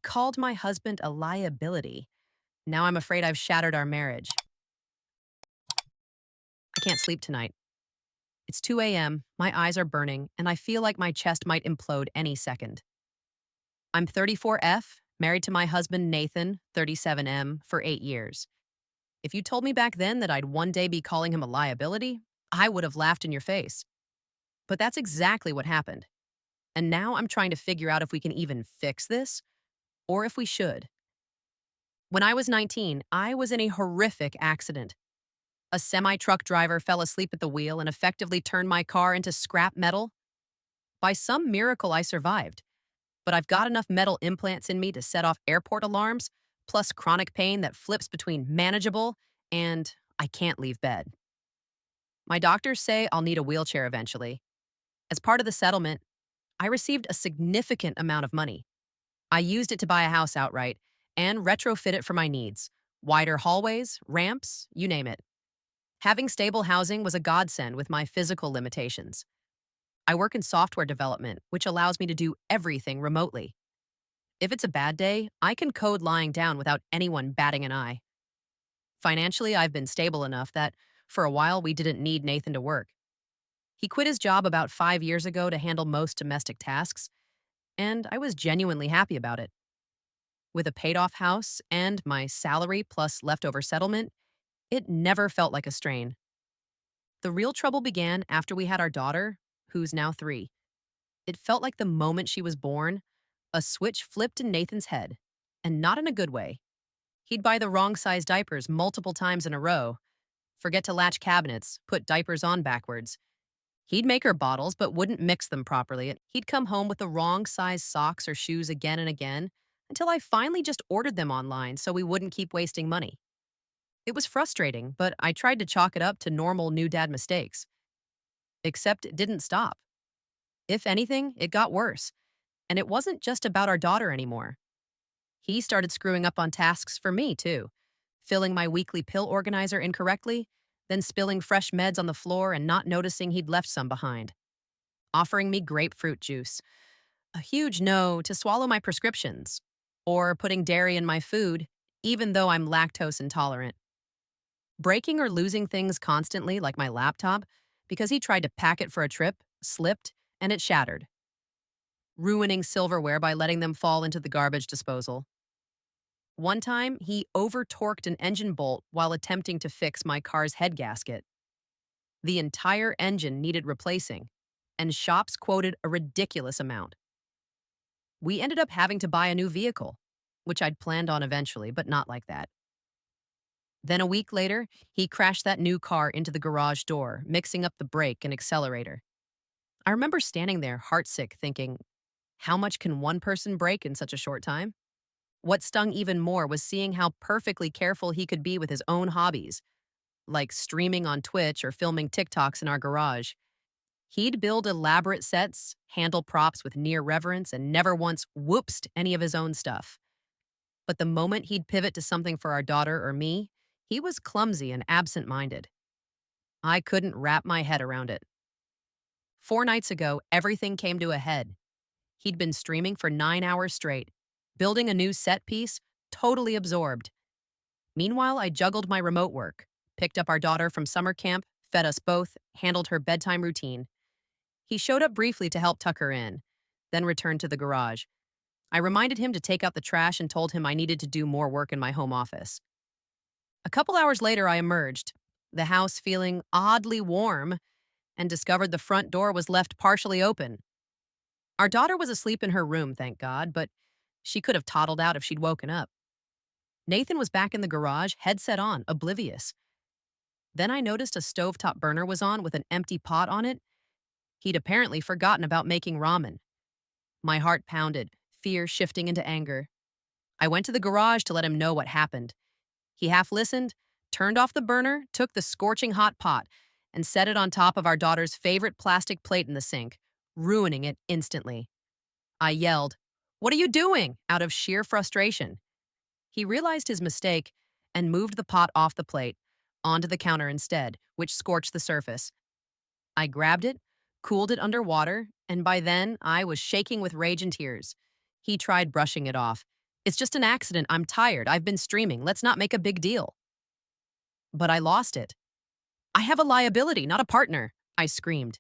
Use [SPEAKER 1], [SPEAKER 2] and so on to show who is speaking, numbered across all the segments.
[SPEAKER 1] called my husband a liability. Now I'm afraid I've shattered our marriage. I can't sleep tonight. It's 2 a.m., my eyes are burning, and I feel like my chest might implode any second. I'm 34F, married to my husband Nathan, 37M, for 8 years. If you told me back then that I'd one day be calling him a liability, I would have laughed in your face. But that's exactly what happened. And now I'm trying to figure out if we can even fix this, or if we should. When I was 19, I was in a horrific accident. A semi truck driver fell asleep at the wheel and effectively turned my car into scrap metal. By some miracle, I survived, but I've got enough metal implants in me to set off airport alarms, plus chronic pain that flips between manageable and I can't leave bed. My doctors say I'll need a wheelchair eventually. As part of the settlement, I received a significant amount of money. I used it to buy a house outright and retrofit it for my needs: wider hallways, ramps, you name it. Having stable housing was a godsend with my physical limitations. I work in software development, which allows me to do everything remotely. If it's a bad day, I can code lying down without anyone batting an eye. Financially, I've been stable enough that, for a while, we didn't need Nathan to work. He quit his job about 5 years ago to handle most domestic tasks, and I was genuinely happy about it. With a paid off house and my salary plus leftover settlement, it never felt like a strain. The real trouble began after we had our daughter, who's now 3. It felt like the moment she was born, a switch flipped in Nathan's head, and not in a good way. He'd buy the wrong size diapers multiple times in a row, forget to latch cabinets, put diapers on backwards. He'd make her bottles but wouldn't mix them properly. He'd come home with the wrong size socks or shoes again and again, until I finally just ordered them online so we wouldn't keep wasting money. It was frustrating, but I tried to chalk it up to normal new dad mistakes. Except it didn't stop. If anything, it got worse. And it wasn't just about our daughter anymore. He started screwing up on tasks for me, too, filling my weekly pill organizer incorrectly, then spilling fresh meds on the floor and not noticing he'd left some behind, offering me grapefruit juice, a huge no to swallow my prescriptions, or putting dairy in my food, even though I'm lactose intolerant. Breaking or losing things constantly, like my laptop, because he tried to pack it for a trip, slipped, and it shattered. Ruining silverware by letting them fall into the garbage disposal. One time, he over-torqued an engine bolt while attempting to fix my car's head gasket. The entire engine needed replacing, and shops quoted a ridiculous amount. We ended up having to buy a new vehicle, which I'd planned on eventually, but not like that. Then a week later, he crashed that new car into the garage door, mixing up the brake and accelerator. I remember standing there, heartsick, thinking, how much can one person break in such a short time? What stung even more was seeing how perfectly careful he could be with his own hobbies, like streaming on Twitch or filming TikToks in our garage. He'd build elaborate sets, handle props with near reverence, and never once whoopsed any of his own stuff. But the moment he'd pivot to something for our daughter or me, he was clumsy and absent-minded. I couldn't wrap my head around it. 4 nights ago, everything came to a head. He'd been streaming for 9 hours straight, building a new set piece, totally absorbed. Meanwhile, I juggled my remote work, picked up our daughter from summer camp, fed us both, handled her bedtime routine. He showed up briefly to help tuck her in, then returned to the garage. I reminded him to take out the trash and told him I needed to do more work in my home office. A couple hours later, I emerged, the house feeling oddly warm, and discovered the front door was left partially open. Our daughter was asleep in her room, thank God, but she could have toddled out if she'd woken up. Nathan was back in the garage, headset on, oblivious. Then I noticed a stovetop burner was on with an empty pot on it. He'd apparently forgotten about making ramen. My heart pounded, fear shifting into anger. I went to the garage to let him know what happened. He half listened, turned off the burner, took the scorching hot pot, and set it on top of our daughter's favorite plastic plate in the sink, ruining it instantly. I yelled, "What are you doing?" out of sheer frustration. He realized his mistake and moved the pot off the plate, onto the counter instead, which scorched the surface. I grabbed it, cooled it under water, and by then I was shaking with rage and tears. He tried brushing it off, It's just an accident. I'm tired. I've been streaming. Let's not make a big deal. But I lost it. I have a liability, not a partner, I screamed.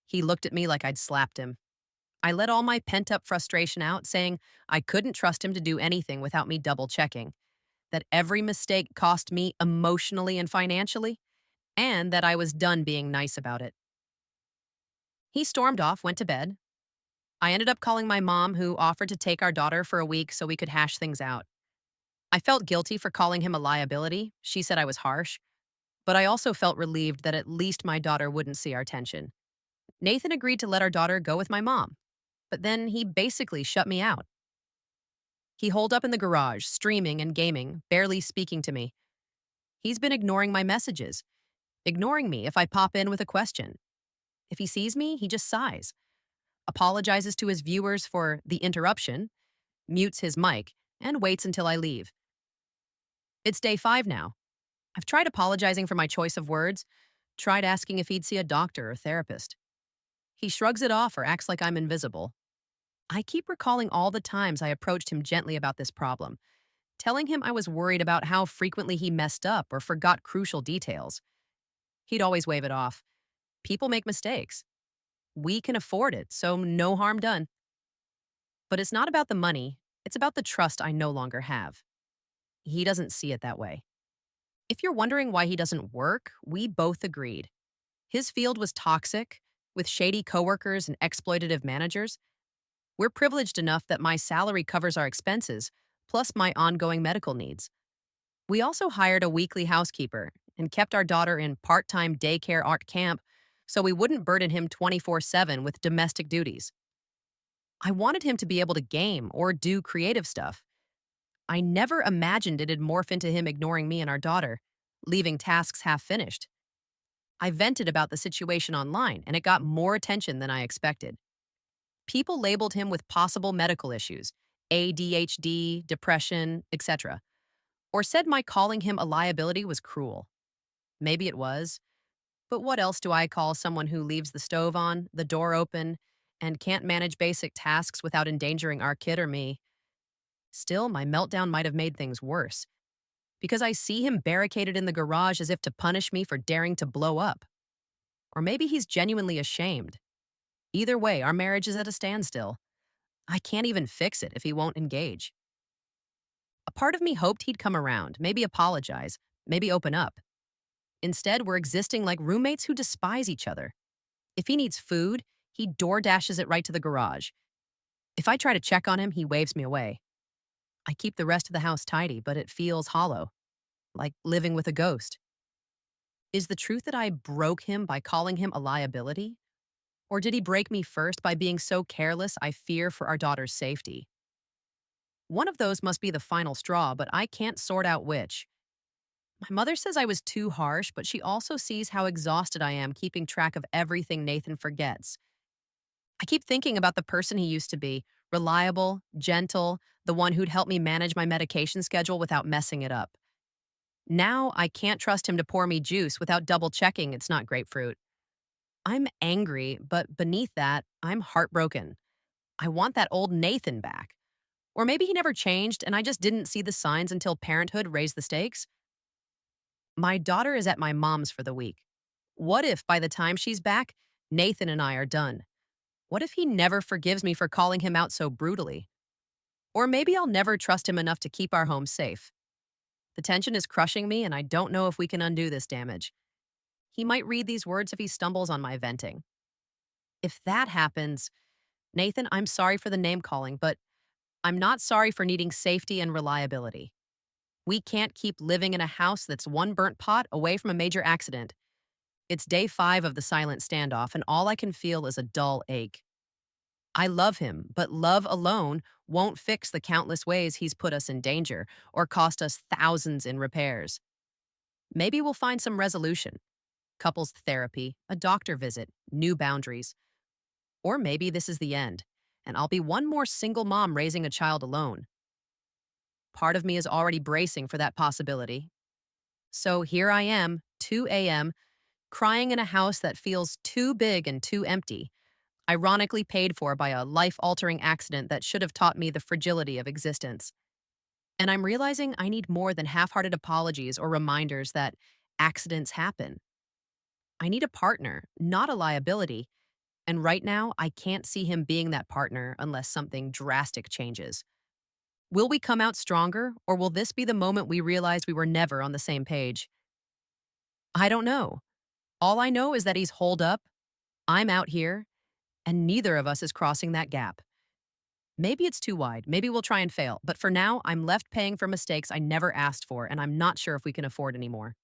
[SPEAKER 1] He looked at me like I'd slapped him. I let all my pent up frustration out, saying I couldn't trust him to do anything without me double checking, that every mistake cost me emotionally and financially, and that I was done being nice about it. He stormed off, went to bed. I ended up calling my mom, who offered to take our daughter for a week so we could hash things out. I felt guilty for calling him a liability. She said I was harsh, but I also felt relieved that at least my daughter wouldn't see our tension. Nathan agreed to let our daughter go with my mom, but then he basically shut me out. He holed up in the garage, streaming and gaming, barely speaking to me. He's been ignoring my messages, ignoring me if I pop in with a question. If he sees me, he just sighs, apologizes to his viewers for the interruption, mutes his mic, and waits until I leave. It's day 5 now. I've tried apologizing for my choice of words, tried asking if he'd see a doctor or therapist. He shrugs it off or acts like I'm invisible. I keep recalling all the times I approached him gently about this problem, telling him I was worried about how frequently he messed up or forgot crucial details. He'd always wave it off. People make mistakes. We can afford it, so no harm done. But it's not about the money, it's about the trust I no longer have. He doesn't see it that way. If you're wondering why he doesn't work, we both agreed. His field was toxic, with shady coworkers and exploitative managers. We're privileged enough that my salary covers our expenses, plus my ongoing medical needs. We also hired a weekly housekeeper and kept our daughter in part-time daycare art camp so we wouldn't burden him 24/7 with domestic duties. I wanted him to be able to game or do creative stuff. I never imagined it'd morph into him ignoring me and our daughter, leaving tasks half finished. I vented about the situation online, and it got more attention than I expected. People labeled him with possible medical issues, ADHD, depression, etc., or said my calling him a liability was cruel. Maybe it was, but what else do I call someone who leaves the stove on, the door open, and can't manage basic tasks without endangering our kid or me? Still, my meltdown might have made things worse, because I see him barricaded in the garage as if to punish me for daring to blow up. Or maybe he's genuinely ashamed. Either way, our marriage is at a standstill. I can't even fix it if he won't engage. A part of me hoped he'd come around, maybe apologize, maybe open up. Instead, we're existing like roommates who despise each other. If he needs food, he door dashes it right to the garage. If I try to check on him, he waves me away. I keep the rest of the house tidy, but it feels hollow, like living with a ghost. Is the truth that I broke him by calling him a liability? Or did he break me first by being so careless I fear for our daughter's safety? One of those must be the final straw, but I can't sort out which. My mother says I was too harsh, but she also sees how exhausted I am keeping track of everything Nathan forgets. I keep thinking about the person he used to be, reliable, gentle, the one who'd help me manage my medication schedule without messing it up. Now I can't trust him to pour me juice without double checking it's not grapefruit. I'm angry, but beneath that, I'm heartbroken. I want that old Nathan back. Or maybe he never changed and I just didn't see the signs until parenthood raised the stakes. My daughter is at my mom's for the week. What if by the time she's back, Nathan and I are done? What if he never forgives me for calling him out so brutally? Or maybe I'll never trust him enough to keep our home safe. The tension is crushing me and I don't know if we can undo this damage. He might read these words if he stumbles on my venting. If that happens, Nathan, I'm sorry for the name calling, but I'm not sorry for needing safety and reliability. We can't keep living in a house that's one burnt pot away from a major accident. It's day 5 of the silent standoff, and all I can feel is a dull ache. I love him, but love alone won't fix the countless ways he's put us in danger or cost us thousands in repairs. Maybe we'll find some resolution. Couples therapy, a doctor visit, new boundaries. Or maybe this is the end, and I'll be one more single mom raising a child alone. Part of me is already bracing for that possibility. So here I am, 2 a.m., crying in a house that feels too big and too empty, ironically paid for by a life-altering accident that should have taught me the fragility of existence. And I'm realizing I need more than half hearted apologies or reminders that accidents happen. I need a partner, not a liability. And right now, I can't see him being that partner unless something drastic changes. Will we come out stronger, or will this be the moment we realize we were never on the same page? I don't know. All I know is that he's holed up, I'm out here, and neither of us is crossing that gap. Maybe it's too wide. Maybe we'll try and fail. But for now, I'm left paying for mistakes I never asked for, and I'm not sure if we can afford anymore.